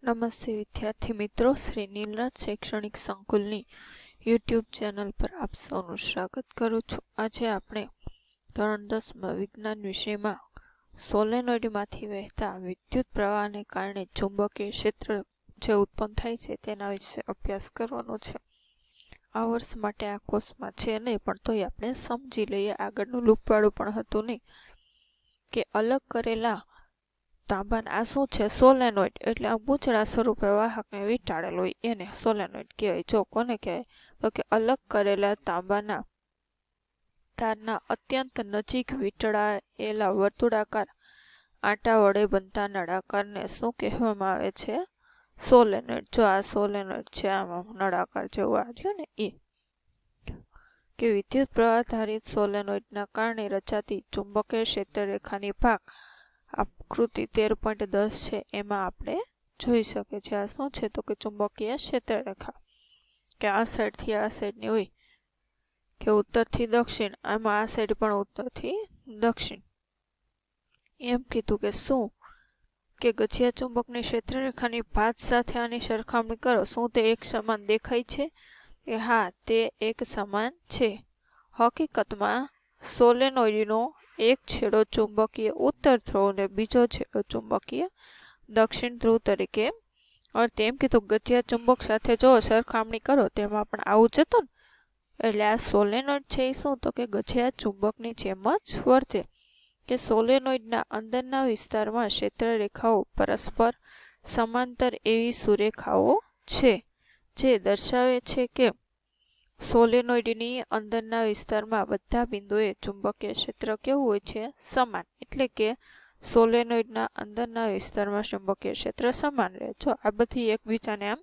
નમસ્તે વિદ્યાર્થી મિત્રો, શ્રી નીલરાજ શૈક્ષણિક સંકુલની યુટ્યુબ ચેનલ પર આપ સૌનું સ્વાગત કરું છું. આજે આપણે ધોરણ 10માં વિજ્ઞાન વિષયમાં સોલેનોઇડમાંથી વહેતા વિદ્યુત પ્રવાહને કારણે ચુંબકીય ક્ષેત્ર જે ઉત્પન્ન થાય છે તેના વિશે અભ્યાસ કરવાનો છે. આ વર્ષ માટે આ કોર્સમાં છે નહીં, પણ તોય આપણે સમજી લઈએ. આગળનું લૂપવાળું પણ હતું નહીં કે અલગ કરેલા તાંબાના આ શું છે? સોલેનોઇડ એટલે આમ પૂંછડા સ્વરૂપે વાહકને વીંટાળેલ હોય એને સોલેનોઇડ કહેવાય. જો કોને કહેવાય તો કે અલગ કરેલા તાંબાના તારના અત્યંત નજીક વીંટળાયેલા વર્તુળાકાર આંટા વડે બનતા નળાકારને શું કહેવામાં આવે છે? સોલેનોઇડ. જો આ સોલેનોઇડ છે, આમાં નળાકાર જેવું આવ્યું ને એ કે વિદ્યુત પ્રવાહ ધારિત સોલેનોઇડના કારણે રચાતી ચુંબકીય ક્ષેત્રરેખાની ભાગ આકૃતિ 13.10 છે એમાં આપણે જોઈ શકીએ છીએ. આ શું છે તો કે ચુંબકીય ક્ષેત્રરેખા કે આ સાઈડથી આ સાઈડની હોય કે ઉત્તરથી દક્ષિણ, આમાં આ સાઈડ પણ ઉત્તરથી દક્ષિણ. એમ કીધું કે શું કે ગજિયા ચુંબકની ક્ષેત્રરેખાની ભાત સાથે આની સરખામણી કરો. શું તે એક સમાન દેખાય છે? કે હા, તે એક સમાન છે. હકીકતમાં સોલેનોઇડનો એક છેડો ચુંબકીય ઉત્તર ધ્રુવ અને બીજો છેડો ચુંબકીય દક્ષિણ ધ્રુવ તરીકે તેમ કીધું. ગજિયા ચુંબક સાથે જો સરખામણી કરો તેમાં પણ આવું જ હતું ને. એટલે આ સોલેનોઇડ છે એ શું તો કે ગજિયા ચુંબકની જેમ જ વર્તે. કે સોલેનોઇડના અંદરના વિસ્તારમાં ક્ષેત્રરેખાઓ પરસ્પર સમાંતર એવી સુરેખાઓ છે જે દર્શાવે છે કે સોલેનોઇડની અંદરના વિસ્તારમાં બધા બિંદુએ ચુંબકીય ક્ષેત્ર કેવું હોય છે? સમાન. એટલે કે સોલેનોઇડના અંદરના વિસ્તારમાં ચુંબકીય ક્ષેત્ર સમાન રહે. જો આ બધી એકબીજાને આમ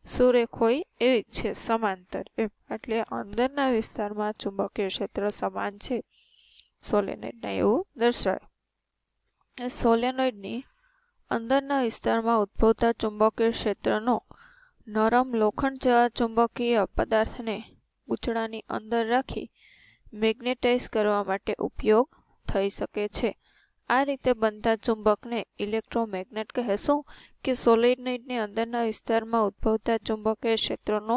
સુરેખ હોય એવી જ છે, સમાંતર એમ. એટલે અંદરના વિસ્તારમાં ચુંબકીય ક્ષેત્ર સમાન છે સોલેનોઇડના, એવું દર્શાવે. સોલેનોઇડની અંદરના વિસ્તારમાં ઉદ્ભવતા ચુંબકીય ક્ષેત્રનો નરમ લોખંડ જેવા ચુંબકીય પદાર્થને ગૂંચળાની અંદર રાખી મેગ્નેટાઇઝ કરવા માટે ઉપયોગ થઈ શકે છે. આ રીતે બનતા ચુંબકને ઇલેક્ટ્રોમેગ્નેટ કહે. શું કે સોલેનોઇડની અંદરના વિસ્તારમાં ઉદ્ભવતા ચુંબકીય ક્ષેત્રનો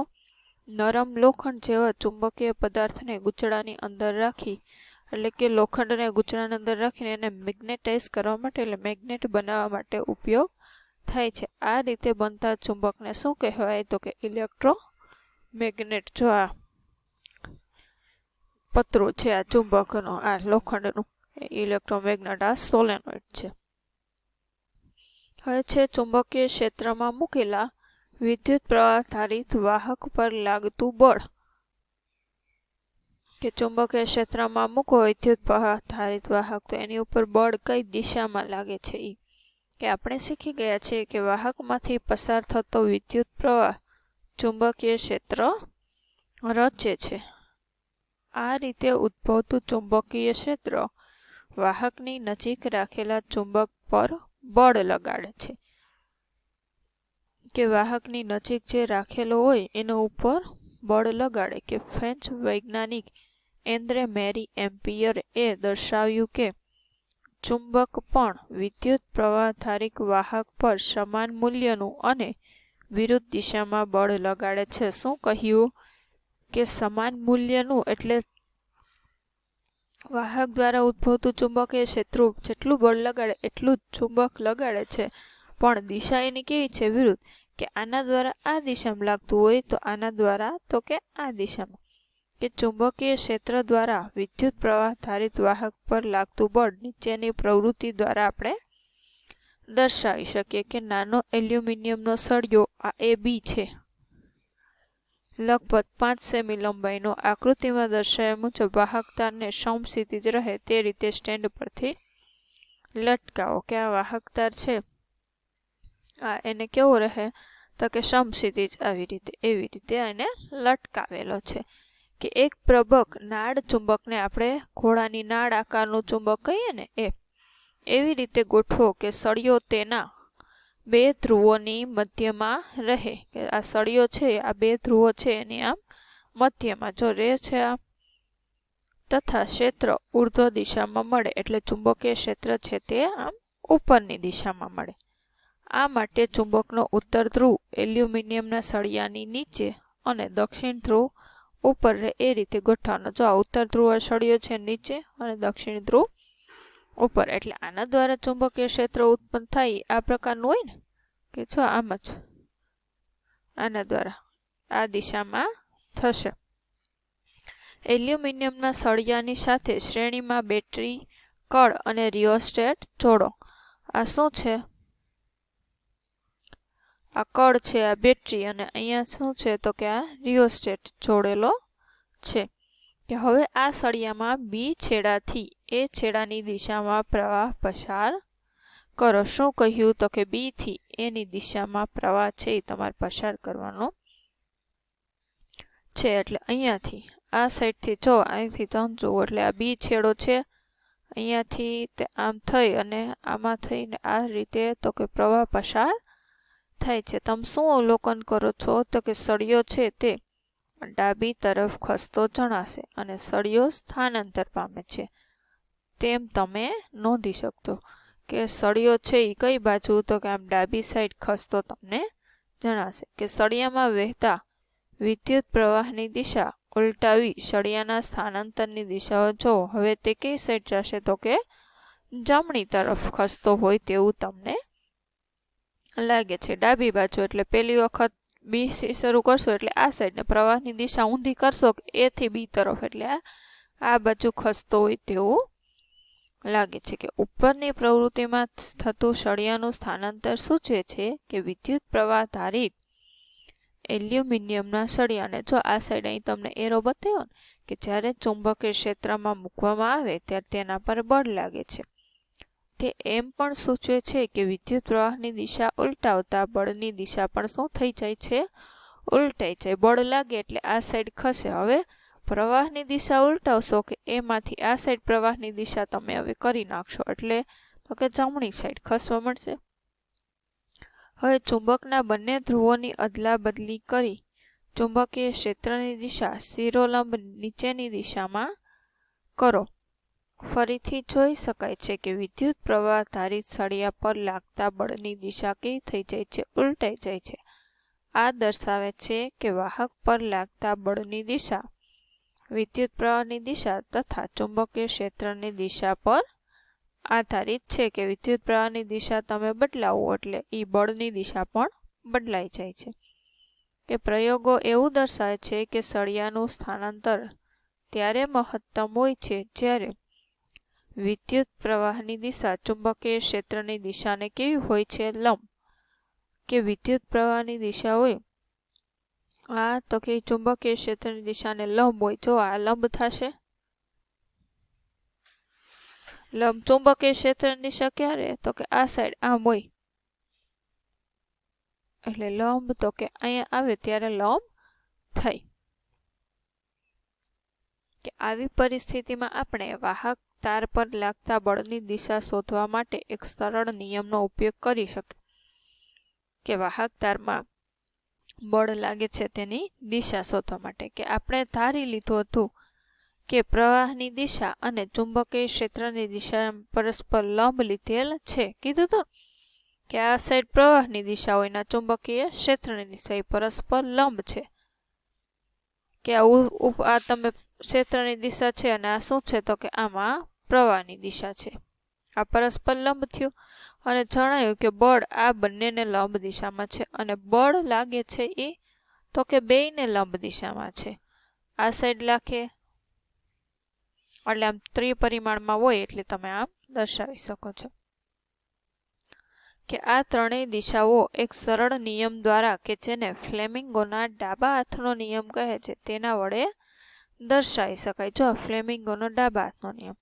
નરમ લોખંડ જેવા ચુંબકીય પદાર્થને ગૂંચળાની અંદર રાખી, એટલે કે લોખંડને ગૂંચળાની અંદર રાખીને એને મેગ્નેટાઇઝ કરવા માટે, એટલે મેગ્નેટ બનાવવા માટે ઉપયોગ થાય છે. આ રીતે બનતા ચુંબકને શું કહેવાય તો કે ઇલેક્ટ્રોમેગ્નેટ. જો આ પતરું છે આ ચુંબકનો, આ લોખંડનું ઇલેક્ટ્રોમેગ્નેટ, આ સોલેનોઇડ છે. હવે છે ચુંબકીય ક્ષેત્રમાં મૂકેલા વિદ્યુત પ્રવાહ ધારિત વાહક પર લાગતું બળ. કે ચુંબકીય ક્ષેત્રમાં મૂકો વિદ્યુત પ્રવાહ ધારિત વાહક તો એની ઉપર બળ કઈ દિશામાં લાગે છે એ કે આપણે શીખી ગયા છે કે વાહકમાંથી પસાર થતો વિદ્યુત પ્રવાહ ચુંબકીય ક્ષેત્ર રચે છે. આ રીતે ઉદ્ભવતું ચુંબકીય ક્ષેત્ર વાહકની નજીક રાખેલા ચુંબક પર બળ લગાડે છે. કે વાહકની નજીક જે રાખેલો હોય એનો ઉપર બળ લગાડે. કે ફ્રેન્ચ વૈજ્ઞાનિક એન્દ્રે મેરી એમ્પિયર એ દર્શાવ્યું કે ચુંબક પણ વિદ્યુત પ્રવાહ ધારિત વાહક પર સમાન મૂલ્યનું અને વિરુદ્ધ દિશામાં બળ લગાડે છે. શું કહ્યું કે સમાન મૂલ્યનું, એટલે વાહક દ્વારા ઉદ્ભવતું ચુંબકીય ક્ષેત્ર જેટલું બળ લગાડે એટલું જ ચુંબક લગાડે છે, પણ દિશા એની કેવી છે? વિરુદ્ધ. કે આના દ્વારા આ દિશામાં લાગતું હોય તો આના દ્વારા તો કે આ દિશામાં. કે ચુંબકીય ક્ષેત્ર દ્વારા વિદ્યુત પ્રવાહ ધારિત વાહક પર લાગતું બળ નીચેની પ્રવૃત્તિ દ્વારા આપણે દર્શાવી શકીએ. કે નાનો એલ્યુમિનિયમનો સળિયો આ AB છે, લગભગ 5 સેમી લંબાઈનો, આકૃતિમાં દર્શાવ્યા મુજબ વાહક તારને સમસ્થિતિ જ રહે તે રીતે સ્ટેન્ડ પરથી લટકાવો. કે આ વાહક તાર છે આ એને કેવો રહે તો કે સમસ્થિતિ જ આવી રીતે, એવી રીતે એને લટકાવેલો છે. કે એક પ્રબક નાળ ચુંબકને આપણે ઘોડાની નાળ આકારનું ચુંબક કહીએ ને એવી રીતે ગોઠવો કે સળિયો તેના 2 ધ્રુવોની મધ્યમાં રહે. કે આ સળિયો છે આ 2 ધ્રુવો છે એની આમ મધ્યમાં જો રહે છે આ, તથા ક્ષેત્ર ઉર્ધ્વ દિશામાં મળે. એટલે ચુંબકીય ક્ષેત્ર છે તે આમ ઉપરની દિશામાં મળે. આ માટે ચુંબકનો ઉત્તર ધ્રુવ એલ્યુમિનિયમના સળિયાની નીચે અને દક્ષિણ ધ્રુવ ઉપર રહે એ રીતે ગોઠવવાનો. જો આ ઉત્તર ધ્રુવ સળિયો છે નીચે અને દક્ષિણ ધ્રુવ ઉપર, એટલે આના દ્વારા ચુંબકીય ક્ષેત્ર ઉત્પન્ન થાય આ પ્રકારનું હોય ને, કે જો આમ જ આના દ્વારા આ દિશામાં થશે. એલ્યુમિનિયમના સળિયાની સાથે શ્રેણીમાં બેટરી, કળ અને રિયોસ્ટેટ જોડો. આ શું છે? આ કળ છે, આ બેટરી, અને અહીંયા શું છે તો કે આ રિયોસ્ટેટ જોડેલો છે. કે હવે આ સળિયામાં બી છેડાથી એ છેડાની દિશામાં પ્રવાહ પસાર કરો. શું કહ્યું તો કે બી થી એની દિશામાં પ્રવાહ છે એ તમારે પસાર કરવાનો છે. એટલે અહીંયાથી આ સાઈડથી જો અહીંથી તમે જુઓ, એટલે આ બી છેડો છે, અહીંયાથી તે આમ થઈ અને આમાં થઈને આ રીતે તો કે પ્રવાહ પસાર થાય છે. તમે શું અવલોકન કરો છો તો કે સળિયો છે તે ડાબી તરફ ખસતો જણાશે અને સળિયો સ્થાનાંતર પામે છે તેમ તમે નોંધી શકતો. કે સળિયો છે એ કઈ બાજુ તો કે આમ ડાબી સાઈડ ખસતો તમને જણાશે. કે સળિયામાં વહેતા વિદ્યુત પ્રવાહની દિશા ઉલટાવી સળિયાના સ્થાનાંતરની દિશાઓ જો હવે તે કઈ સાઈડ જશે તો કે જમણી તરફ ખસતો હોય તેવું તમને લાગે છે, ડાબી બાજુ. એટલે પહેલી વખત બી થી શરૂ કરશો એટલે આ સાઈડ ને પ્રવાહની દિશા ઊંધી કરશો એ થી બી તરફ, એટલે આ બાજુ ખસતો હોય તેવું લાગે છે. કે ઉપરની પ્રવૃત્તિમાં થતું સળિયાનું સ્થાનાંતર સૂચવે છે કે વિદ્યુત પ્રવાહ ધારિત એલ્યુમિનિયમના સળિયાને, જો આ સાઈડ અહીં તમને એરો બતાવ્યો ને, કે જ્યારે ચુંબકીય ક્ષેત્રમાં મૂકવામાં આવે ત્યારે તેના પર બળ લાગે છે. તે એમ પણ સૂચવે છે કે વિદ્યુત પ્રવાહની દિશા ઉલટાવતા બળની દિશા પણ શું થઈ જાય છે? ઉલટાઈ જાય. બળ લાગે એટલે આ સાઈડ ખસે. હવે પ્રવાહની દિશા ઉલટાવશો કે એમાંથી આ સાઈડ પ્રવાહની દિશા તમે હવે કરી નાખશો, એટલે તો કે જમણી સાઈડ ખસવા મળશે. હવે ચુંબકના બંને ધ્રુવોની અદલા બદલી કરી ચુંબકીય ક્ષેત્રની દિશા શિરોલંબ નીચેની દિશામાં કરો. ફરીથી જોઈ શકાય છે કે વિદ્યુત પ્રવાહ ધારિત સળિયા પર લાગતા બળની દિશા કેવી થઈ જાય છે? ઉલટાઈ જાય છે. આ દર્શાવે છે કે વાહક પર લાગતા બળની દિશા વિદ્યુત પ્રવાહની દિશા તથા ચુંબકીય ક્ષેત્રની દિશા પર આધારિત છે. કે વિદ્યુત પ્રવાહની દિશા તમે બદલાવો એટલે એ બળની દિશા પણ બદલાઈ જાય છે. કે પ્રયોગો એવું દર્શાવે છે કે સળિયાનું સ્થાનાંતર ત્યારે મહત્તમ હોય છે જ્યારે વિદ્યુત પ્રવાહની દિશા ચુંબકીય ક્ષેત્રની દિશાને કેવી હોય છે? લંબ. કે વિદ્યુત પ્રવાહની દિશા હોય આ તો કે ચુંબકીય ક્ષેત્રની દિશાને લંબ હોય. જો આ લંબ થશે, લંબ ચુંબકીય ક્ષેત્રની દિશા ક્યારે તો કે આ સાઈડ આમ હોય, એટલે લંબ તો કે અહીંયા આવે ત્યારે લંબ થાય. કે આવી પરિસ્થિતિમાં આપણે વાહક તાર પર લાગતા બળની દિશા શોધવા માટે એક સરળ નિયમનો ઉપયોગ કરી શકીએ. કે વાહક તારમાં બળ લાગે છે તેની દિશા શોધવા માટે. કે આપણે ધારી લીધું હતું કે પ્રવાહની દિશા અને ચુંબકીય ક્ષેત્રની દિશા પરસ્પર લંબ લીધેલ છે. કીધું તો કે આ સાઈડ પ્રવાહની દિશા હોય ને ચુંબકીય ક્ષેત્રની દિશા એ પરસ્પર લંબ છે. કે આ તમે ક્ષેત્રની દિશા છે અને આ શું છે તો કે આમાં પ્રવાહની દિશા છે. આ પરસ્પર લંબ થયું અને જણાયું કે બળ આ બંનેને લંબ દિશામાં છે અને બળ લાગે છે એ તો કે બેયને લંબ દિશામાં છે. આ સાઈડ લાગે એટલે આમ ત્રિપરિમાણમાં હોય એટલે તમે આમ દર્શાવી શકો છો. કે આ ત્રણેય દિશાઓ એક સરળ નિયમ દ્વારા કે જેને ફ્લેમિંગોના ડાબા હાથનો નિયમ કહે છે તેના વડે દર્શાવી શકાય. જો ફ્લેમિંગોનો ડાબા હાથનો નિયમ,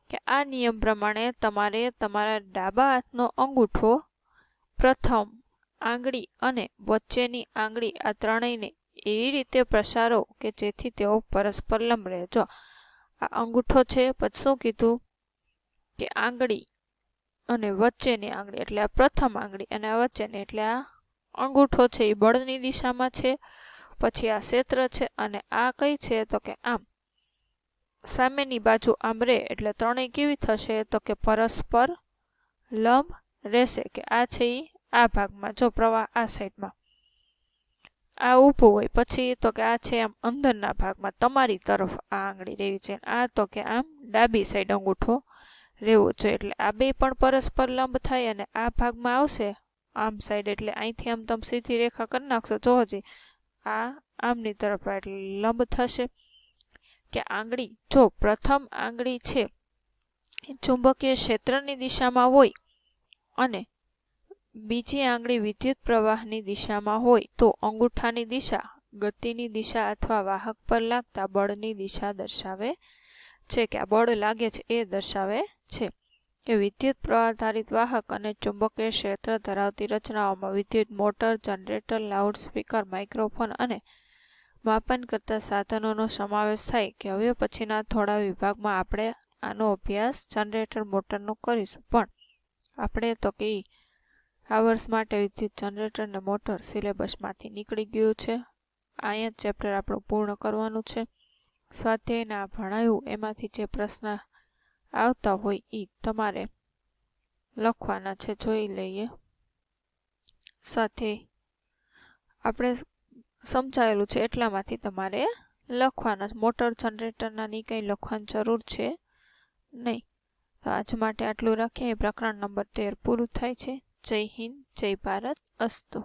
કે આ નિયમ પ્રમાણે તમારે તમારા ડાબા હાથનો અંગૂઠો, પ્રથમ આંગળી અને વચ્ચેની આંગળી આ ત્રણેયને એવી રીતે પ્રસારો કે જેથી તેઓ પરસ્પર લંબ રહે. જો આ અંગૂઠો છે, પછી શું કીધું કે આંગળી અને વચ્ચેની આંગળી, એટલે આ પ્રથમ આંગળી અને આ વચ્ચેની, એટલે આ અંગૂઠો છે એ બળની દિશામાં છે. પછી આ ક્ષેત્ર છે અને આ કઈ છે તો કે આમ સામેની બાજુ આમ રે, એટલે ત્રણેય કેવી થશે તો કે પરસ્પર લંબ રહેશે. કે આ છે એ આ ભાગમાં, જો પ્રવાહ આ સાઈડમાં આ ઊભું હોય, પછી તો કે આ છે આમ અંદરના ભાગમાં તમારી તરફ આ આંગળી રહેવી છે, આ તો કે આમ ડાબી સાઈડ અંગૂઠો રહેવો જોઈએ. એટલે આ બે પણ પરસ્પર લંબ થાય અને આ ભાગમાં આવશે આમ સાઈડ, એટલે અહીંથી આમ તમે સીધી રેખા કરી નાખશો, જો હજી આ આમની તરફ એટલે લંબ થશે. કે આંગળી, જો પ્રથમ આંગળી છે એ ચુંબકીય ક્ષેત્રની દિશામાં હોય અને બીજી આંગળી વિદ્યુત પ્રવાહની દિશામાં હોય તો અંગૂઠાની દિશા ગતિની દિશા અથવા વાહક પર લાગતા બળની દિશા દર્શાવે છે, કે આ બળ લાગે છે એ દર્શાવે છે. કે વિદ્યુત પ્રવાહ વાહક અને ચુંબકીય ક્ષેત્ર ધરાવતી રચનાઓમાં વિદ્યુત મોટર, જનરેટર, લાઉડસ્પીકર, માઇક્રોફોન અને માપન કરતા સાધનોનો સમાવેશ થાય. કે હવે પછીના થોડા વિભાગમાં આપણે આનો અભ્યાસ જનરેટર મોટરનો કરીશું, પણ આપણે તો કે આ વર્ષ માટે વિદ્યુત જનરેટર ને મોટર સિલેબસમાંથી નીકળી ગયું છે. અહીંયા ચેપ્ટર આપણું પૂર્ણ કરવાનું છે. સ્વાધ્યાયના ભણાયું એમાંથી જે પ્રશ્ન આવતા હોય એ તમારે લખવાના છે. જોઈ લઈએ. સાથે આપણે સમજાયેલું છે એટલામાંથી તમારે લખવાના. મોટર જનરેટરના ની કંઈ લખવાની જરૂર છે નહીં. તો આજ માટે આટલું રાખીએ. પ્રકરણ નંબર 13 પૂરું થાય છે. જય હિન્દ, જય ભારત, અસ્તુ.